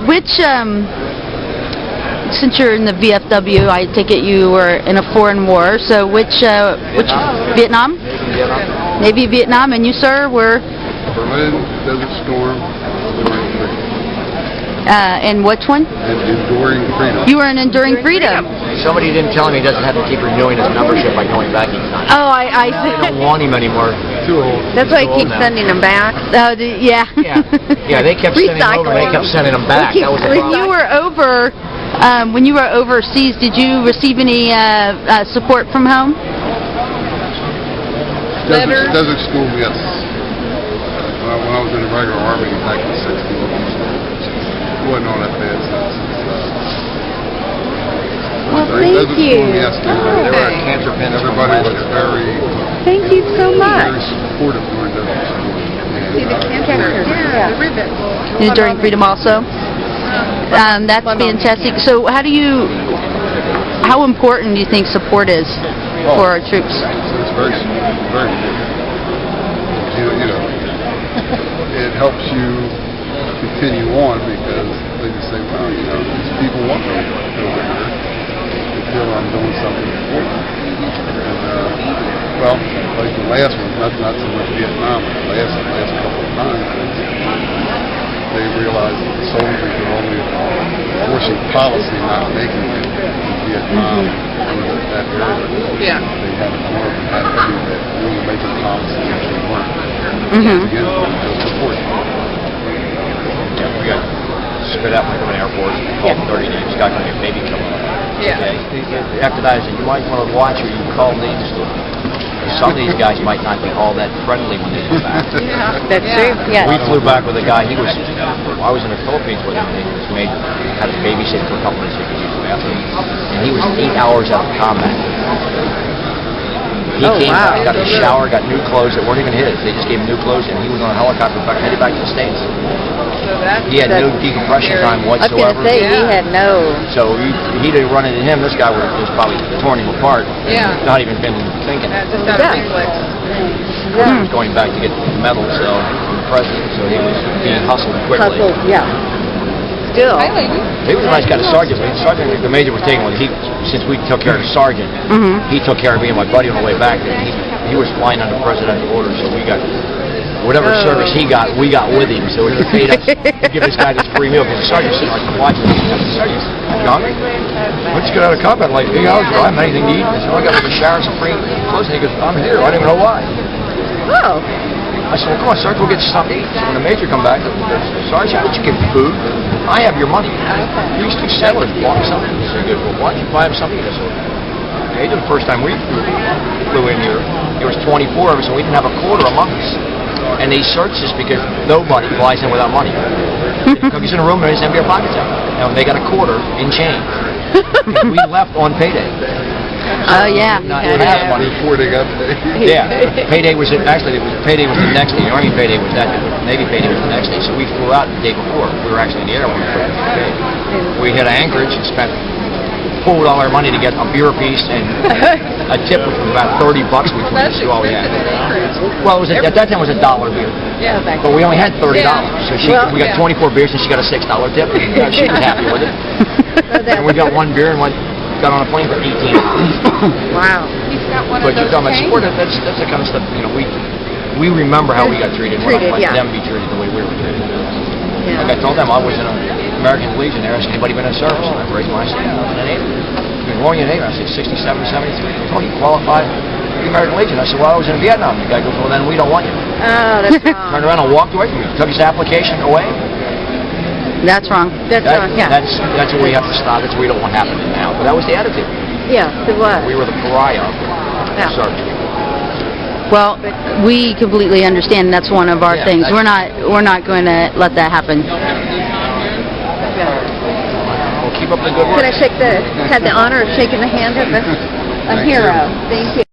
Which, since you're in the VFW, I take it you were in a foreign war, so which Vietnam? Navy Vietnam, and you, sir, were? Berlin, Desert Storm, Enduring Freedom. And which one? Enduring Freedom. You were in Enduring Freedom. Somebody didn't tell him he doesn't have to keep renewing his membership by going back each time. Oh, I They don't want him anymore. Too old. That's why I keep sending them back. Yeah. Yeah, they kept sending him over. They kept sending him back. That was the When you were over, when you were overseas, did you receive any support from home? Desert Storm, yes. When I was in the regular Army back in the 60s, it wasn't all that bad since. Well, thank you. Yes, they were a cancer pin. Everybody was very. Thank you so much. Very supportive during Desert Storm. See the cancer. Yeah. The ribbon. Enduring Freedom also. That's fantastic. So, how important do you think support is for our troops? It's very important. You know, it helps you continue on because they just say, well, you know, these people want to go over here. They feel I'm doing something for them. And, well, like the last one, not so much Vietnam, but the last couple of times, they realized that the soldiers were only forcing policy, not making it in Vietnam or that area. Yeah. They had more of an attitude that we were making policy and they weren't. Mm-hmm. Again, just support. Yeah, we got spit out like an Air Force. Called 30 names. Got going to be a baby coming up. Yeah. Okay. After that, I said, you might want to watch or you can call names. Some of these guys might not be all that friendly when they come back. Yeah. That's true. Yeah. We flew back with a guy. I was in the Philippines with him. He was made had to babysit for a couple minutes so he could use the bathroom, and he was 8 hours out of combat. He came back, got a shower, got new clothes that weren't even his. They just gave him new clothes, and he was on a helicopter headed back to the States. He had no decompression time I was whatsoever. going to say, he had no... So he didn't run into him. This guy would have just probably torn him apart. Yeah. Not even been thinking. Just out of reflex. He was going back to get the medal, so from the president. So he was being hustled quickly. Yeah. Still. He was a nice guy, the sergeant. The major was taking one. Since we took care of the sergeant, he took care of me and my buddy on the way back. He was flying under presidential orders, so we got whatever service he got, we got with him. So he paid us to give this guy this free meal. Because the sergeant sitting like watching him. Sergeant, you hungry? Why don't you get out of combat like 8 hours ago? I haven't anything to eat. I said, I got a shower and some free clothes. And he goes, I'm here. I don't even know why. Oh. I said, well, come on, Sergeant, we'll get you something to eat. So when the major come back, Sergeant, why don't you give me food? I have your money. These two sailors bought me something. So he goes, well, why don't you buy him something? I said, okay, the first time we flew in here, there was 24 of us, and we didn't have a quarter among us. And they searched us because nobody flies in without money. Cookies in a room, and they just empty our pockets out. Now, they got a quarter in change. We left on payday. Oh, yeah. Not have money. Before they got paid. Yeah, payday was payday was the next day. The Army payday was that day. Navy payday was the next day. So we flew out the day before. We were actually in the air when we flew out. We hit Anchorage and pulled all our money to get a beer piece and a tip, which was about $30, which was all we had. Well, it was at that time it was $1 beer. Yeah, but we only had $30. So we got 24 beers and she got a $6 tip. And she was happy with it. And we got one beer and got on a plane for 18 hours. Wow. But you're talking about support. That's the kind of stuff, you know, we remember how we got treated. We're not letting them be treated the way we were treated. Yeah. Like I told them, I was in an American Legion there. I asked anybody been in service? And I raised my hand. I was in the Navy. You've been warring in the Navy. I said 67, 73. Oh, you qualified for the American Legion. I said, well, I was in Vietnam. The guy goes, well, then we don't want you. Oh, that's wrong. Turned around and walked away from me. Took his application away. That's wrong. That's wrong, yeah. That's what we have to stop. That's what we don't want happening now. But that was the attitude. Yeah, it was. We were the pariah of Yeah. service. Well, we completely understand. That's one of our things. We're not going to let that happen. Well, keep up the good work. Could I had the honor of shaking the hand of a hero. Thank you.